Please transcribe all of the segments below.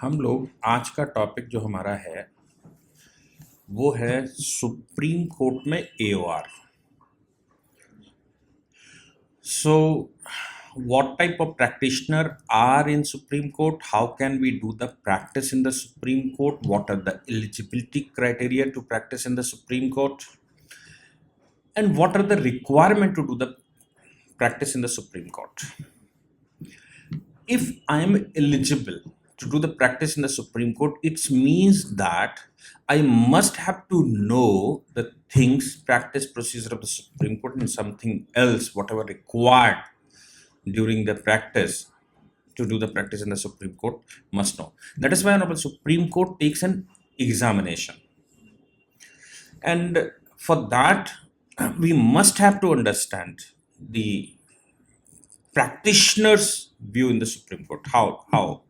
हम लोग आज का टॉपिक जो हमारा है वो है सुप्रीम कोर्ट में AOR. So what type of practitioner are in Supreme Court? How can we do the practice in the Supreme Court? What are the eligibility criteria to practice in the Supreme Court? And what are the requirement to do the practice in the Supreme Court? If I am eligible to do the practice in the Supreme Court, it means that I must have to know the things, practice procedure of the Supreme Court and something else, whatever required during the practice to do the practice in the Supreme Court must know. That is why Honorable Supreme Court takes an examination. And for that, we must have to understand the practitioners' view in the Supreme Court, how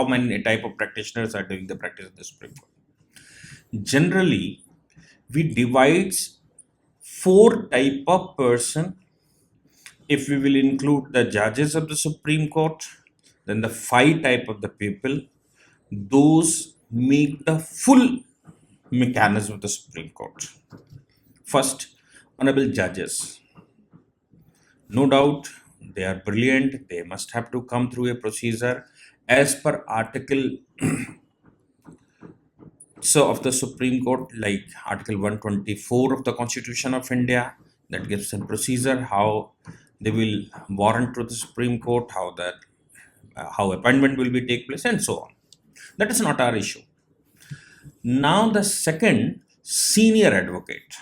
many type of practitioners are doing the practice in the Supreme Court. Generally, we divide 4 type of person. If we will include the judges of the Supreme Court, then the 5 type of the people, those make the full mechanism of the Supreme Court. First, honorable judges. No doubt, they are brilliant. They must have to come through a procedure as per article of the Supreme Court, like Article 124 of the Constitution of India, that gives them procedure how they will warrant to the Supreme Court, how appointment will be take place, and so on. That is not our issue. Now the second, senior advocate.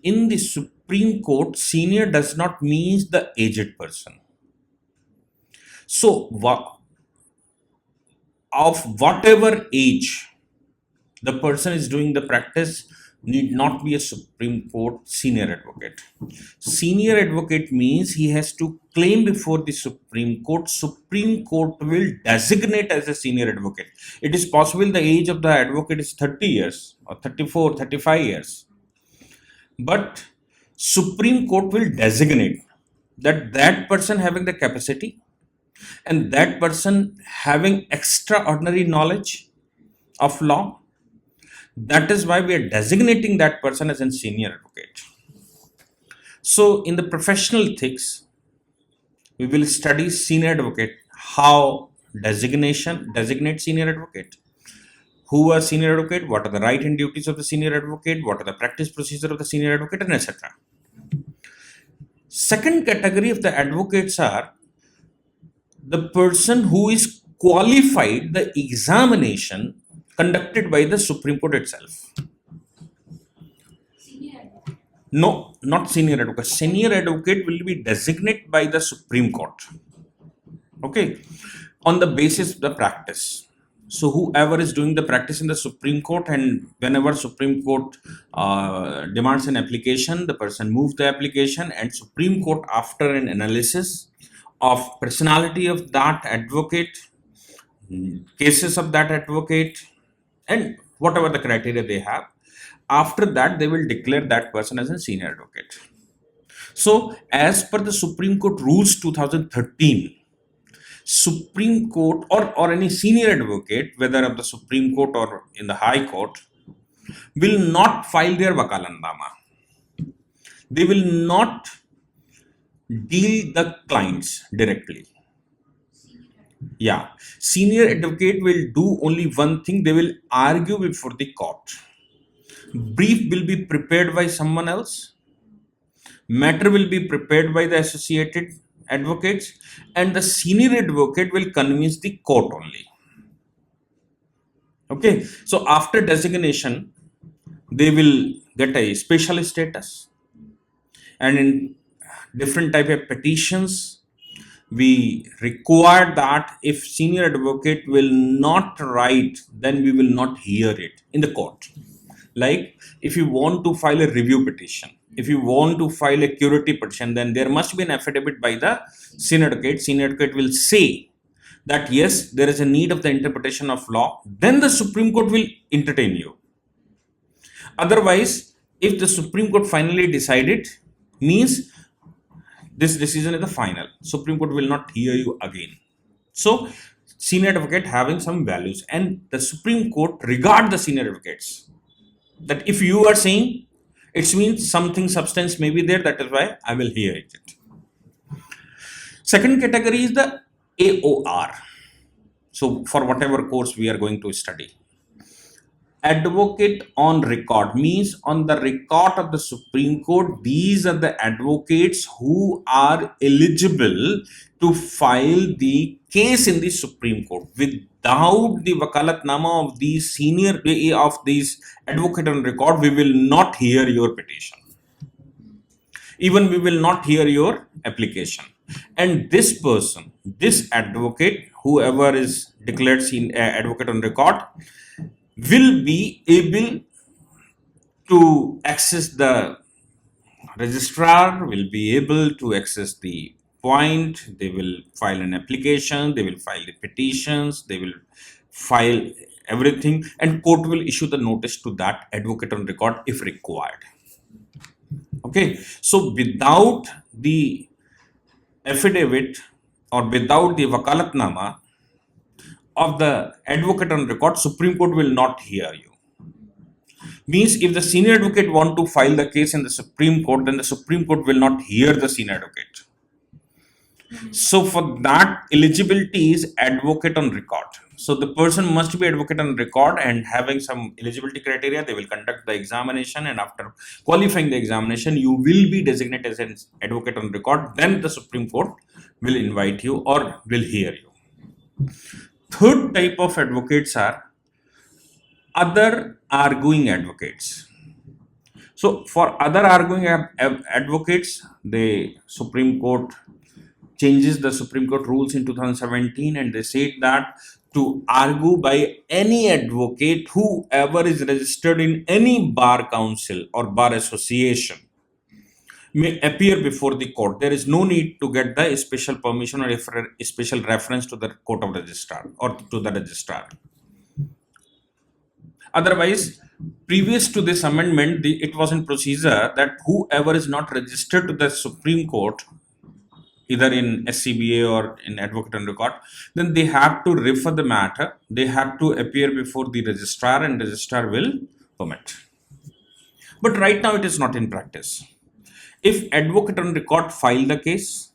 In the Supreme Court, senior does not mean the aged person. So of whatever age the person is doing the practice, need not be a Supreme Court senior advocate. Senior advocate means he has to claim before the Supreme Court. Supreme Court will designate as a senior advocate. It is possible the age of the advocate is 30 years or 34, 35 years. But Supreme Court will designate that person having the capacity and that person having extraordinary knowledge of law. That is why we are designating that person as a senior advocate. So in the professional ethics, we will study senior advocate, how designate senior advocate, who are senior advocate, what are the right and duties of the senior advocate, what are the practice procedure of the senior advocate, and etc. Second category of the advocates are the person who is qualified the examination conducted by the Supreme Court itself. No, not senior advocate. Senior advocate will be designated by the Supreme Court. Okay, on the basis of the practice. So whoever is doing the practice in the Supreme Court, and whenever Supreme Court demands an application, the person moves the application, and Supreme Court, after an analysis of personality of that advocate, cases of that advocate, and whatever the criteria they have, after that they will declare that person as a senior advocate. So as per the Supreme Court rules 2013, Supreme Court or any senior advocate, whether of the Supreme Court or in the High Court, will not file their wakalandama. They will not deal the clients directly. Yeah, senior advocate will do only one thing. They will argue before the court. Brief will be prepared by someone else. Matter will be prepared by the associated advocates, and the senior advocate will convince the court only. Okay, so after designation, they will get a special status, and in different type of petitions, we require that if senior advocate will not write, then we will not hear it in the court. Like if you want to file a review petition, if you want to file a curative petition, then there must be an affidavit by the senior advocate. Senior advocate will say that yes, there is a need of the interpretation of law. Then the Supreme Court will entertain you. Otherwise, if the Supreme Court finally decided, means this decision is the final. Supreme Court will not hear you again. So senior advocate having some values, and the Supreme Court regard the senior advocates. That if you are saying, it means something substance may be there, that is why I will hear it. Second category is the AOR. So for whatever course we are going to study, advocate on record means on the record of the Supreme Court, these are the advocates who are eligible to file the case in the Supreme Court. Without the wakalatnama of these senior of these advocate on record, we will not hear your petition. Even we will not hear your application. And this person, this advocate, whoever is declared advocate on record, will be able to access the registrar, will be able to access the point, they will file an application, they will file the petitions, they will file everything, and court will issue the notice to that advocate on record if required. Okay, so without the affidavit or without the wakalatnama of the advocate on record, Supreme Court will not hear you. Means if the senior advocate want to file the case in the Supreme Court, then the Supreme Court will not hear the senior advocate. So for that, eligibility is advocate on record. So the person must be advocate on record and having some eligibility criteria. They will conduct the examination, and after qualifying the examination, you will be designated as an advocate on record. Then the Supreme Court will invite you or will hear you. Third type of advocates are other arguing advocates. So for other arguing advocates, the Supreme Court changes the Supreme Court rules in 2017, and they said that to argue by any advocate, whoever is registered in any bar council or bar association, may appear before the court. There is no need to get the special permission or a special reference to the court of registrar or to the registrar. Otherwise, previous to this amendment, it was in procedure that whoever is not registered to the Supreme Court, either in SCBA or in advocate on record, then they have to refer the matter. They have to appear before the registrar, and registrar will permit. But right now it is not in practice. If advocate on record file the case,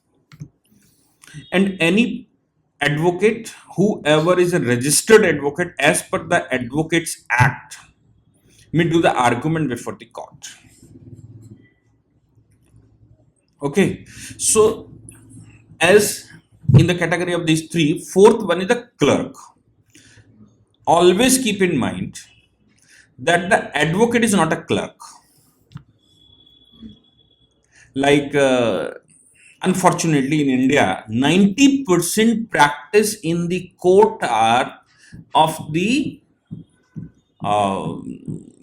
and any advocate, whoever is a registered advocate as per the Advocates Act, may do the argument before the court. Okay, so as in the category of these three, fourth one is the clerk. Always keep in mind that the advocate is not a clerk. Like unfortunately in India, 90% practice in the court are of the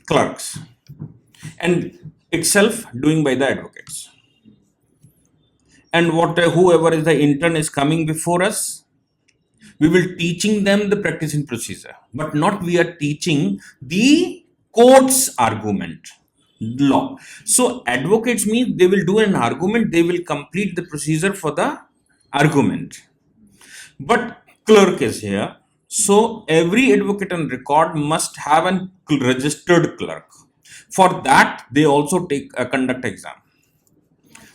clerks, and itself doing by the advocates. And whoever is the intern is coming before us, we will teaching them the practice in procedure, but not we are teaching the court's argument law. So advocates mean they will do an argument, they will complete the procedure for the argument. But clerk is here. So every advocate on record must have a registered clerk. For that, they also take a conduct exam.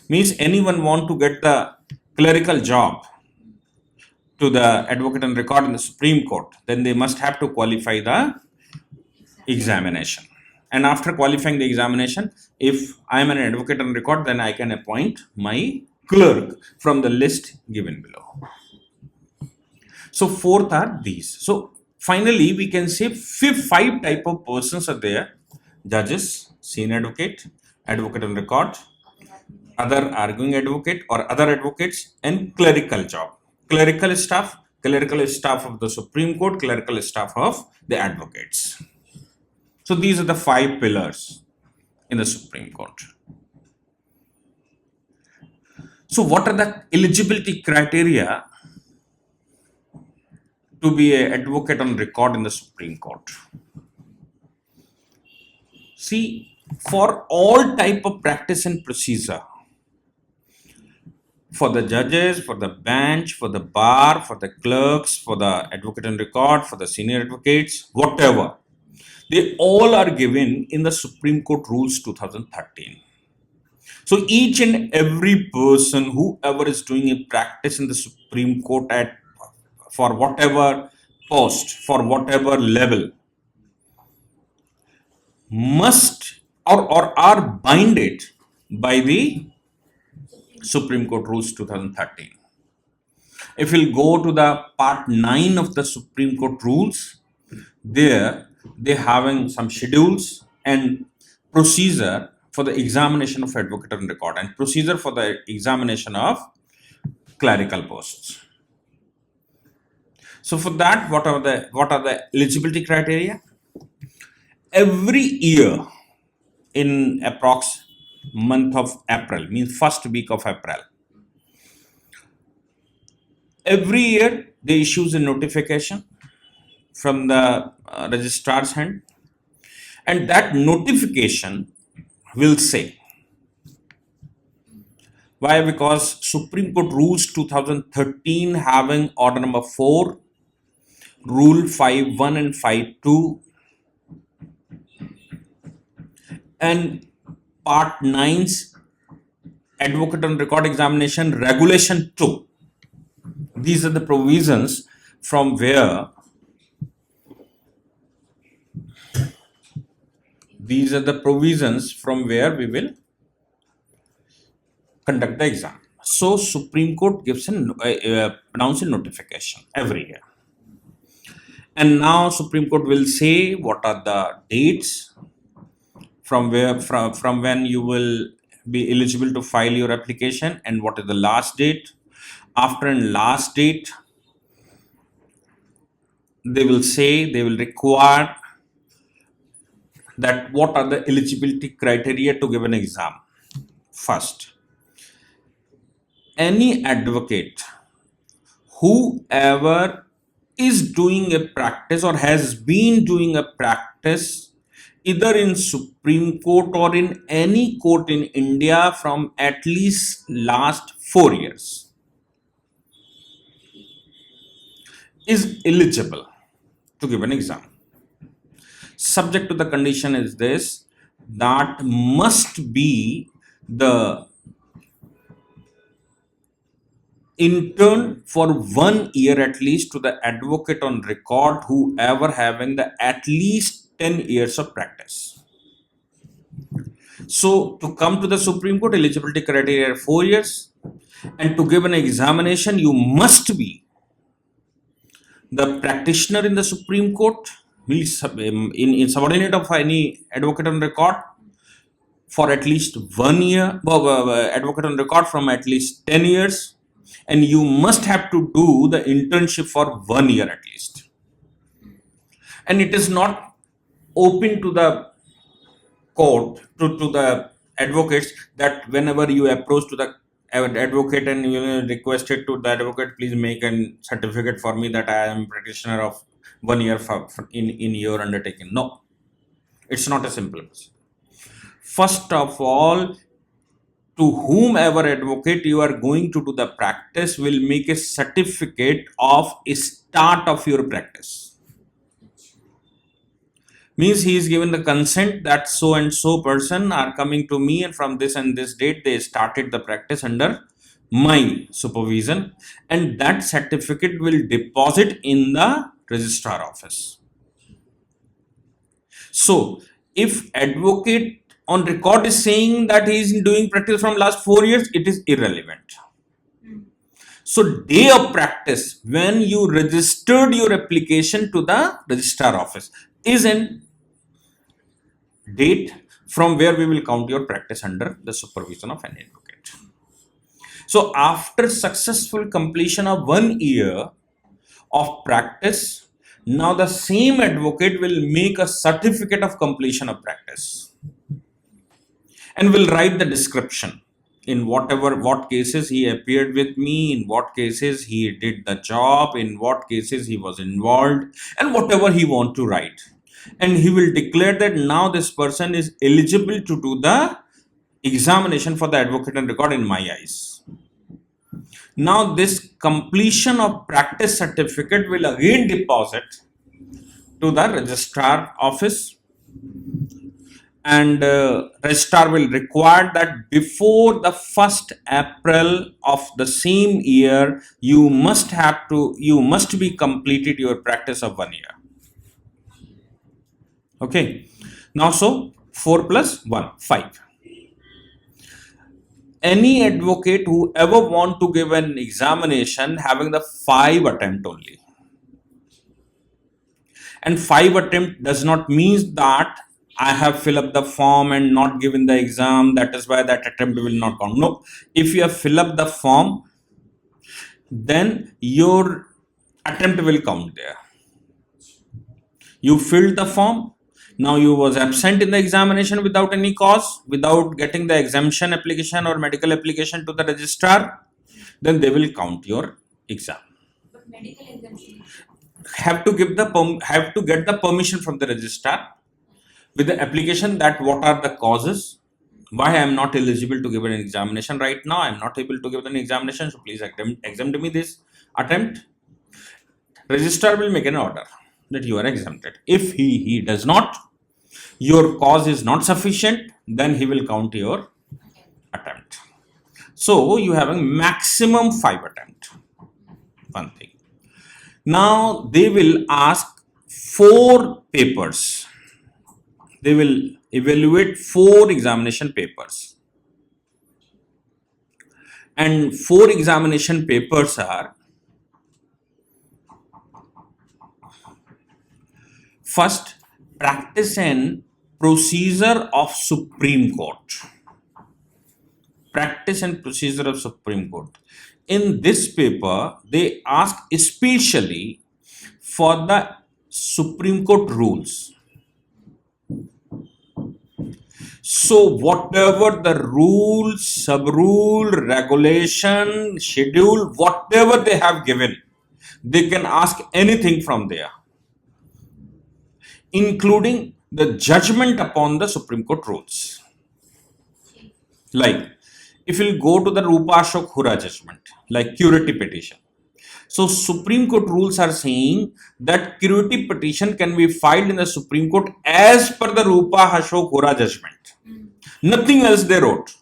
Means anyone want to get the clerical job to the advocate on record in the Supreme Court, then they must have to qualify the examination. And after qualifying the examination, if I am an advocate on record, then I can appoint my clerk from the list given below. So fourth are these. So finally, we can say five type of persons are there: judges, senior advocate, advocate on record, other arguing advocate or other advocates, and clerical job. Clerical staff of the Supreme Court, clerical staff of the advocates. So these are the five pillars in the Supreme Court. So what are the eligibility criteria to be an advocate on record in the Supreme Court? See, for all type of practice and procedure, for the judges, for the bench, for the bar, for the clerks, for the advocate on record, for the senior advocates, whatever. They all are given in the Supreme Court Rules 2013. So each and every person, whoever is doing a practice in the Supreme Court for whatever post, for whatever level, must or are binded by the Supreme Court Rules 2013. If we'll go to the part 9 of the Supreme Court Rules, there they having some schedules and procedure for the examination of advocate on record and procedure for the examination of clerical posts. So for that, what are the eligibility criteria? Every year in approx month of April, means first week of April, every year they issues a notification from the registrar's hand, and that notification will say, why? Because Supreme Court Rules 2013 having order number 4, Rule 5.1 and 5.2 and Part 9's Advocate on Record Examination Regulation 2. These are the provisions from where we will conduct the exam. So Supreme Court gives announce a notification every year. And now Supreme Court will say what are the dates from when you will be eligible to file your application and what is the last date. After and last date, they will require that what are the eligibility criteria to give an exam. First, any advocate whoever is doing a practice or has been doing a practice either in Supreme Court or in any court in India from at least last 4 years is eligible to give an exam. Subject to the condition is this, that must be the intern for 1 year at least to the advocate on record, whoever having the at least 10 years of practice. So to come to the Supreme Court, eligibility criteria are 4 years, and to give an examination you must be the practitioner in the Supreme Court, means in subordinate of any advocate on record for at least 1 year, advocate on record from at least 10 years, and you must have to do the internship for 1 year at least. And it is not open to the court, to the advocates, that whenever you approach to the advocate and you requested to the advocate, please make a certificate for me that I am practitioner of 1 year in your undertaking. No, it's not a simple process. First of all, to whomever advocate you are going to do the practice will make a certificate of a start of your practice. Means he is given the consent that so and so person are coming to me, and from this and this date they started the practice under my supervision, and that certificate will deposit in the registrar office. So if advocate on record is saying that he is doing practice from last 4 years, it is irrelevant. So day of practice, when you registered your application to the registrar office, is an date from where we will count your practice under the supervision of an advocate. So after successful completion of 1 year of practice, now the same advocate will make a certificate of completion of practice and will write the description in what cases he appeared with me, in what cases he did the job, in what cases he was involved, and whatever he want to write. And he will declare that now this person is eligible to do the examination for the advocate on record in my eyes. Now this completion of practice certificate will again deposit to the registrar office, and registrar will require that before the 1st April of the same year you must be completed your practice of 1 year. Okay, now so 4 plus 1, 5. Any advocate who ever want to give an examination having the 5 attempt only, and 5 attempt does not mean that I have filled up the form and not given the exam, that is why that attempt will not count. No, if you have filled up the form, then your attempt will count there. You filled the form, now you was absent in the examination without any cause, without getting the exemption application or medical application to the registrar, then they will count your exam. But medical exemption Have to get the permission from the registrar with the application that what are the causes, why I am not eligible to give an examination right now, I am not able to give an examination, so please exempt me this attempt. Registrar will make an order that you are exempted. If he does not, your cause is not sufficient, then he will count your attempt. So you have a maximum 5 attempt. One thing. Now they will ask 4 papers. They will evaluate 4 examination papers. And 4 examination papers are: first, practice and procedure of Supreme Court. Practice and procedure of Supreme Court. In this paper, they ask especially for the Supreme Court rules. So whatever the rule, sub-rule, regulation, schedule, whatever they have given, they can ask anything from there, including the judgment upon the Supreme Court rules. Like, if you go to the Rupa Ashok Hura judgment, like curative petition. So Supreme Court rules are saying that curative petition can be filed in the Supreme Court as per the Rupa Ashok Hura judgment. Nothing else they wrote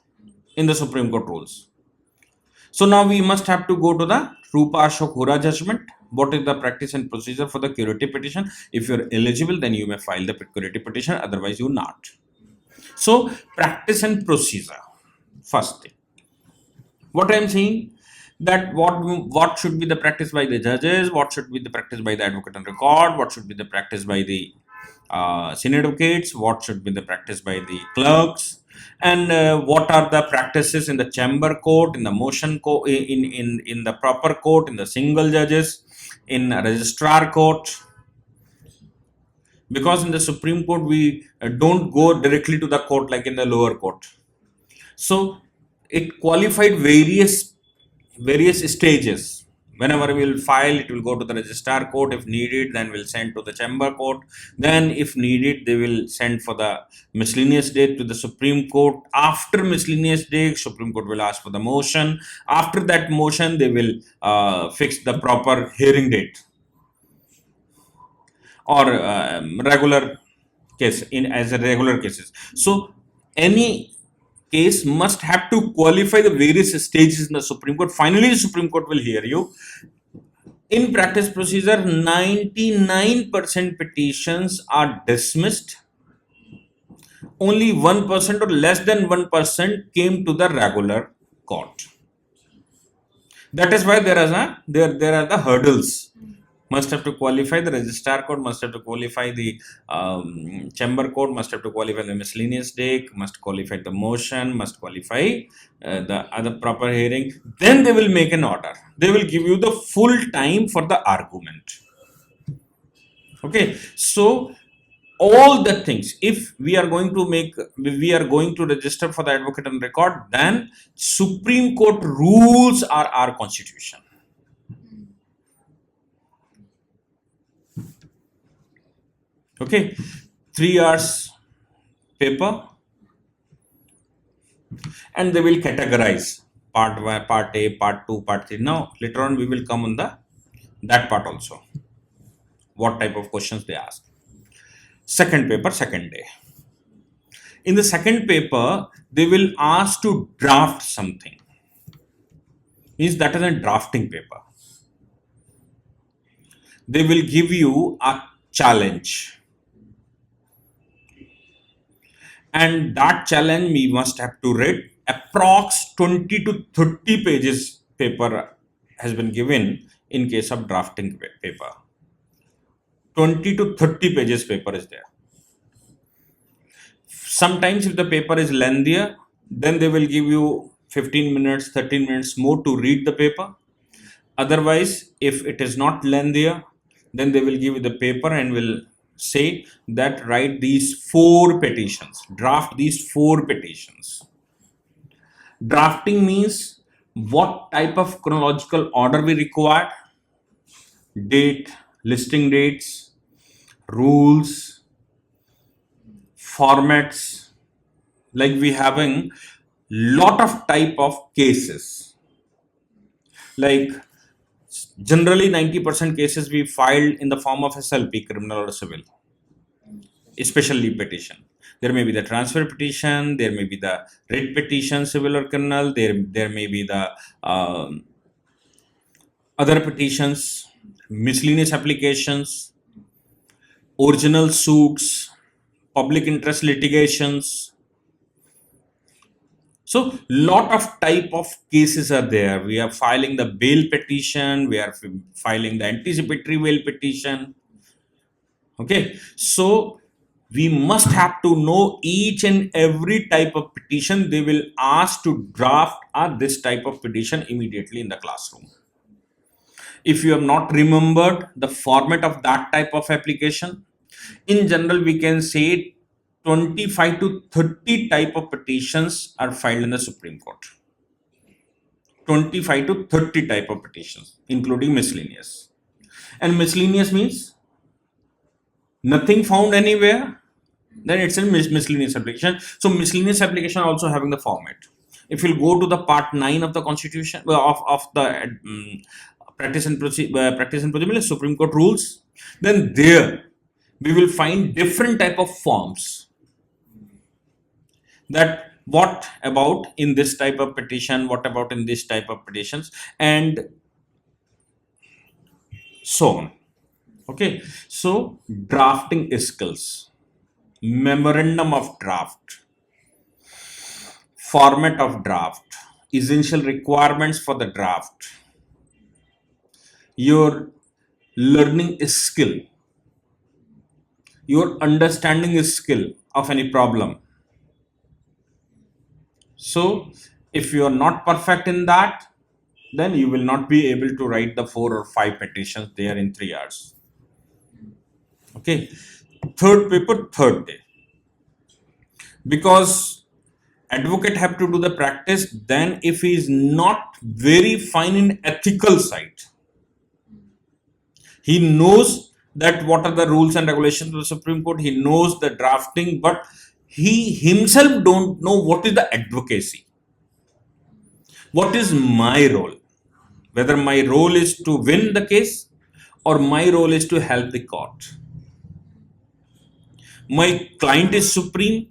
in the Supreme Court rules. So now we must have to go to the Rupa Ashok Hura judgment. What is the practice and procedure for the curative petition? If you're eligible, then you may file the curative petition, otherwise you not. So practice and procedure. First thing. What I am saying, that what should be the practice by the judges, what should be the practice by the advocate on record, what should be the practice by the senior advocates, what should be the practice by the clerks, and what are the practices in the chamber court, in the motion court, in the proper court, in the single judges, in registrar court. Because in the Supreme Court we don't go directly to the court like in the lower court. So it qualified various stages. Whenever we will file, it will go to the registrar court. If needed, then we'll send to the chamber court. Then if needed, they will send for the miscellaneous date to the Supreme Court. After miscellaneous date, Supreme Court will ask for the motion. After that motion, they will fix the proper hearing date or regular case as a regular cases. So any case must have to qualify the various stages in the Supreme Court. Finally, the Supreme Court will hear you. In practice procedure, 99% petitions are dismissed. Only 1% or less than 1% came to the regular court. That is why there are the hurdles. Must have to qualify the registrar court, must have to qualify the chamber court, must have to qualify the miscellaneous date, must qualify the motion, must qualify the other proper hearing. Then they will make an order. They will give you the full time for the argument. Okay, so all the things, if we are going to register for the advocate on record, then Supreme Court rules are our constitution. Okay, 3 hours paper, and they will categorize part 1, part A, part 2, part 3. Now later on we will come on that part also. What type of questions they ask. Second paper, second day. In the second paper, they will ask to draft something. Means that is a drafting paper. They will give you a challenge. And that challenge we must have to read. Approx 20 to 30 pages paper has been given in case of drafting paper. 20 to 30 pages paper is there. Sometimes if the paper is lengthier, then they will give you 15 minutes, 13 minutes more to read the paper. Otherwise, if it is not lengthier, then they will give you the paper and will say that write these 4 petitions, draft these 4 petitions. Drafting means what type of chronological order we require, date, listing dates, rules, formats, like we having lot of type of cases. Like generally 90% cases we filed in the form of SLP, criminal or civil, especially petition. There may be the transfer petition, there may be the writ petition, civil or criminal, there may be the other petitions, miscellaneous applications, original suits, public interest litigations. So lot of type of cases are there. We are filing the bail petition, we are filing the anticipatory bail petition. Okay, so we must have to know each and every type of petition. They will ask to draft this type of petition immediately in the classroom. If you have not remembered the format of that type of application, in general we can say 25 to 30 type of petitions are filed in the Supreme Court. 25 to 30 type of petitions, including miscellaneous. And miscellaneous means nothing found anywhere, then it's a miscellaneous application. So miscellaneous application also having the format. If you go to the part 9 of the constitution of the practice and procedure Supreme Court rules, then there we will find different type of forms, that what about in this type of petition, what about in this type of petitions, and so on. Okay, so drafting skills, memorandum of draft, format of draft, essential requirements for the draft, your learning skill, your understanding skill of any problem. So if you are not perfect in that, then you will not be able to write the 4 or 5 petitions there in 3 hours. Okay, third paper, third day. Because advocate have to do the practice, then if he is not very fine in ethical side, he knows that what are the rules and regulations of the Supreme Court, he knows the drafting, but he himself don't know what is the advocacy. What is my role? Whether my role is to win the case or my role is to help the court. My client is supreme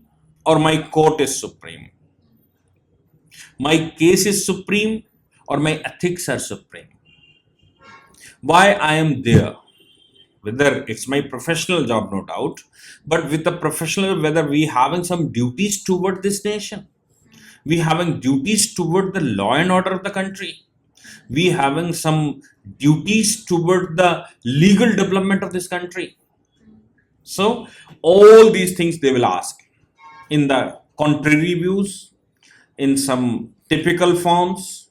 or my court is supreme. My case is supreme or my ethics are supreme. Why I am there? Whether it's my professional job, no doubt, but with the professional, whether we having some duties toward this nation, we having duties toward the law and order of the country, we having some duties toward the legal development of this country. So all these things they will ask in the contrary views, in some typical forms.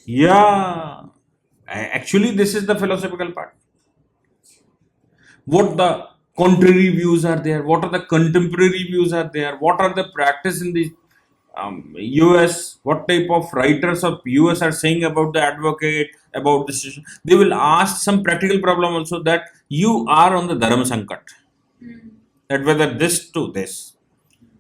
Yeah, actually this is the philosophical part. What the contrary views are there, what are the contemporary views are there, what are the practice in the US, what type of writers of US are saying about the advocate, about this issue. They will ask some practical problem also, that you are on the dharma sankat, that whether this to this,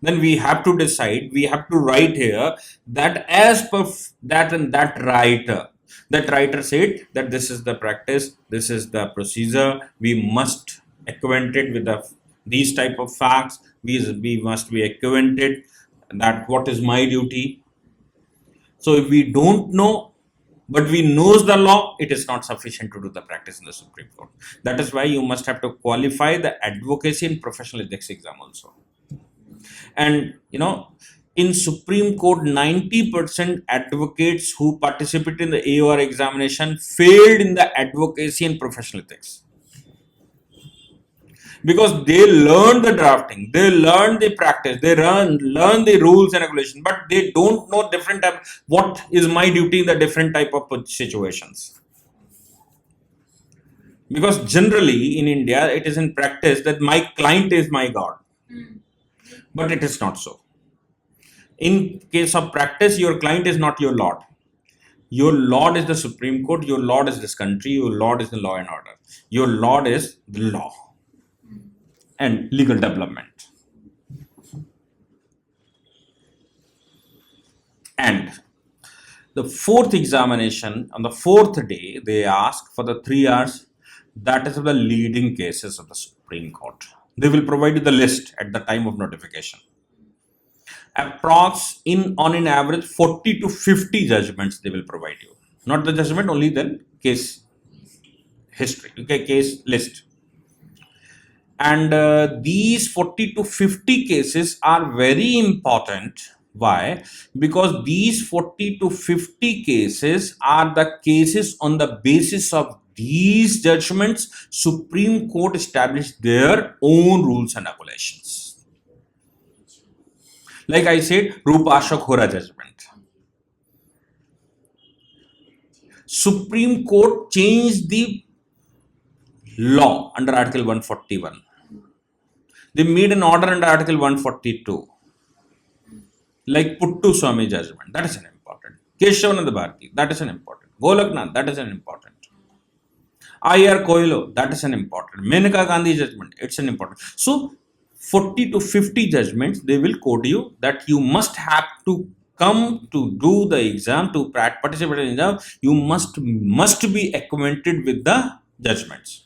then we have to decide, we have to write here that as per that and that writer said that this is the practice, this is the procedure, we must acquainted with these type of facts, we must be acquainted that what is my duty. So if we don't know, but we knows the law, it is not sufficient to do the practice in the Supreme Court. That is why you must have to qualify the advocacy and professional ethics exam also. And in Supreme Court, 90% advocates who participate in the AOR examination failed in the advocacy and professional ethics. Because they learn the drafting, they learn the practice, they learn the rules and regulations, but they don't know different type, what is my duty in the different type of situations. Because generally in India, it is in practice that my client is my God, but it is not so. In case of practice, your client is not your Lord. Your Lord is the Supreme Court, your Lord is this country, your Lord is the law and order. Your Lord is the law and legal development. And the fourth examination, on the fourth day, they ask for the 3 hours, that is of the leading cases of the Supreme Court. They will provide you the list at the time of notification. Approx on an average 40 to 50 judgments they will provide you. Not the judgment, only the case history, okay, case list. And these 40 to 50 cases are very important. Why? Because these 40 to 50 cases are the cases on the basis of these judgments, Supreme Court established their own rules and regulations. Like I said, Rupa Ashok Hora judgment. Supreme Court changed the law under Article 141. They made an order under Article 142. Like Puttu Swami judgment, that is an important. Keshavananda Bharati, that is an important. Golaknath, that is an important. I.R. Koilo, that is an important. Menaka Gandhi judgment, it's an important. So 40 to 50 judgments, they will quote you that you must have to come to do the exam, to participate in the exam, you must be acquainted with the judgments.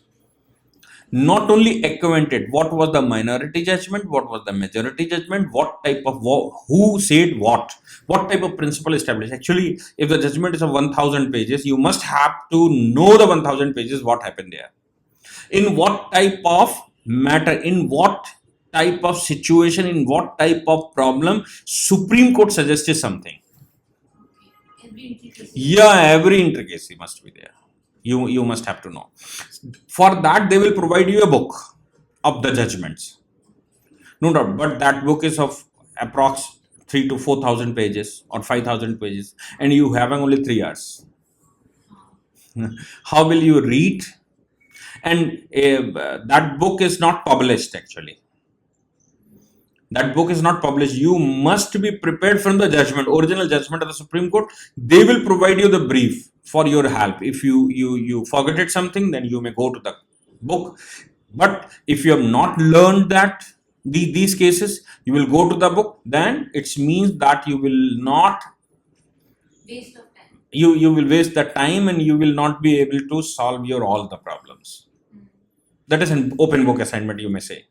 Not only acquainted, what was the minority judgment, what was the majority judgment, what type of, who said what type of principle established. Actually, if the judgment is of 1000 pages, you must have to know the 1000 pages, what happened there. In what type of matter, in what type of situation, in what type of problem, Supreme Court suggested something. Every intricacy must be there. You must have to know. For that, they will provide you a book of the judgments. No doubt, but that book is of approx 3,000 to 4,000 pages or 5,000 pages, and you having only 3 hours. How will you read? And that book is not published actually. That book is not published. You must be prepared from the judgment, original judgment of the Supreme Court. They will provide you the brief for your help. If you forget something, then you may go to the book. But if you have not learned that these cases, you will go to the book. Then it means that you will not waste of time. You will waste the time, and you will not be able to solve all the problems. That is an open book assignment, you may say.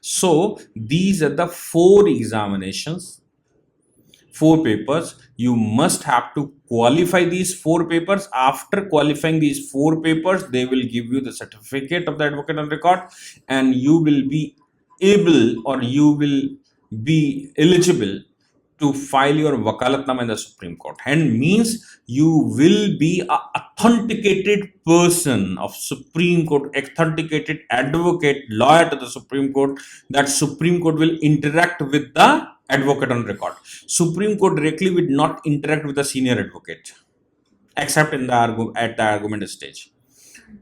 So these are the 4 examinations, 4 papers. You must have to qualify these 4 papers. After qualifying these 4 papers, they will give you the certificate of the advocate on record, and you will be able, or you will be eligible to file your wakalatnama in the Supreme Court. And means you will be an authenticated person of Supreme Court, authenticated advocate, lawyer to the Supreme Court, that Supreme Court will interact with the advocate on record. Supreme Court directly will not interact with the senior advocate, except in at the argument stage.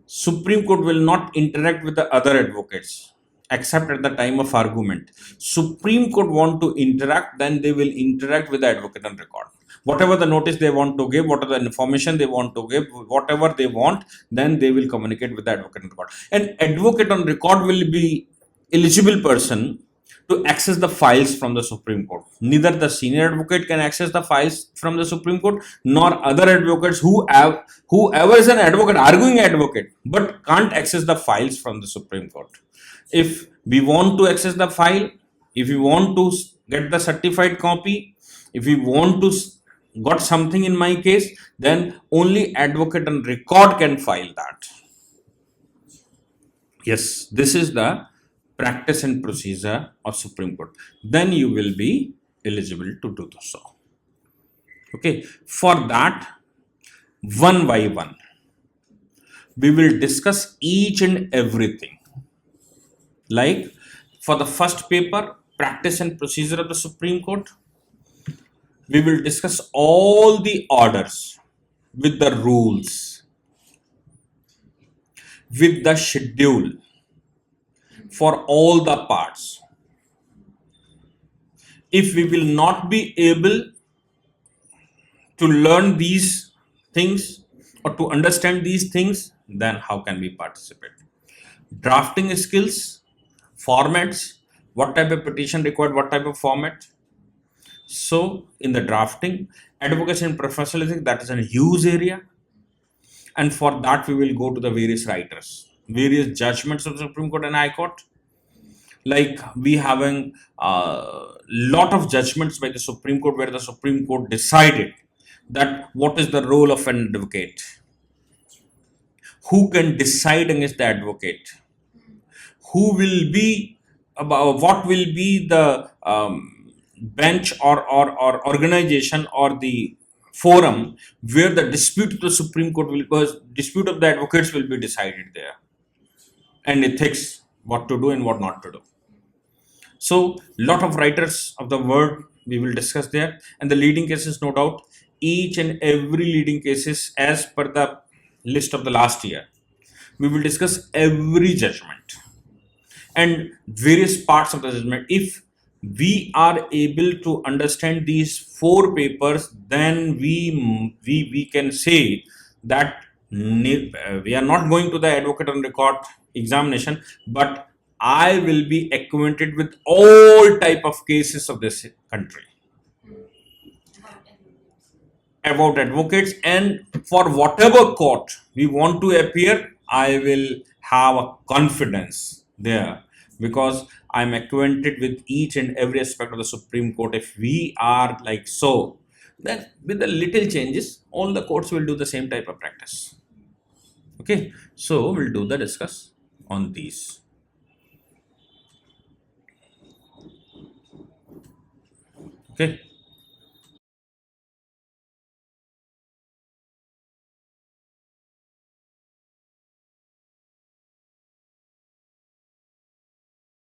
Supreme Court will not interact with the other advocates, except at the time of argument. Supreme Court want to interact, then they will interact with the advocate on record. Whatever the notice they want to give, whatever the information they want to give, whatever they want, then they will communicate with the advocate on record. And advocate on record will be eligible person to access the files from the Supreme Court. Neither the senior advocate can access the files from the Supreme Court, nor other advocates whoever is an advocate, arguing advocate, but can't access the files from the Supreme Court. If we want to access the file, if we want to get the certified copy, if we want to got something in my case, then only advocate and record can file that. Yes, this is the practice and procedure of Supreme Court. Then you will be eligible to do so. Okay, for that, one by one, we will discuss each and everything. Like for the first paper, practice and procedure of the Supreme Court, we will discuss all the orders with the rules, with the schedule for all the parts. If we will not be able to learn these things or to understand these things, then how can we participate? Drafting skills, formats, what type of petition required, what type of format. So in the drafting, advocacy and professionalism, that is a huge area. And for that, we will go to the various writers, various judgments of the Supreme Court and High Court. Like we having a lot of judgments by the Supreme Court where the Supreme Court decided that what is the role of an advocate, who can decide against the advocate, who will be about what will be the bench or organization or the forum where the dispute of the Supreme Court will, because dispute of the advocates will be decided there, and ethics, what to do and what not to do. So lot of writers of the word we will discuss there, and the leading cases, no doubt, each and every leading cases as per the list of the last year. We will discuss every judgment and various parts of the judgment. If we are able to understand these 4 papers, then we can say that we are not going to the advocate on record examination, but I will be acquainted with all type of cases of this country about advocates, and for whatever court we want to appear, I will have a confidence there because I'm acquainted with each and every aspect of the Supreme Court. If we are like so, then with the little changes, all the courts will do the same type of practice. Okay, so we'll do the discuss on these. Okay.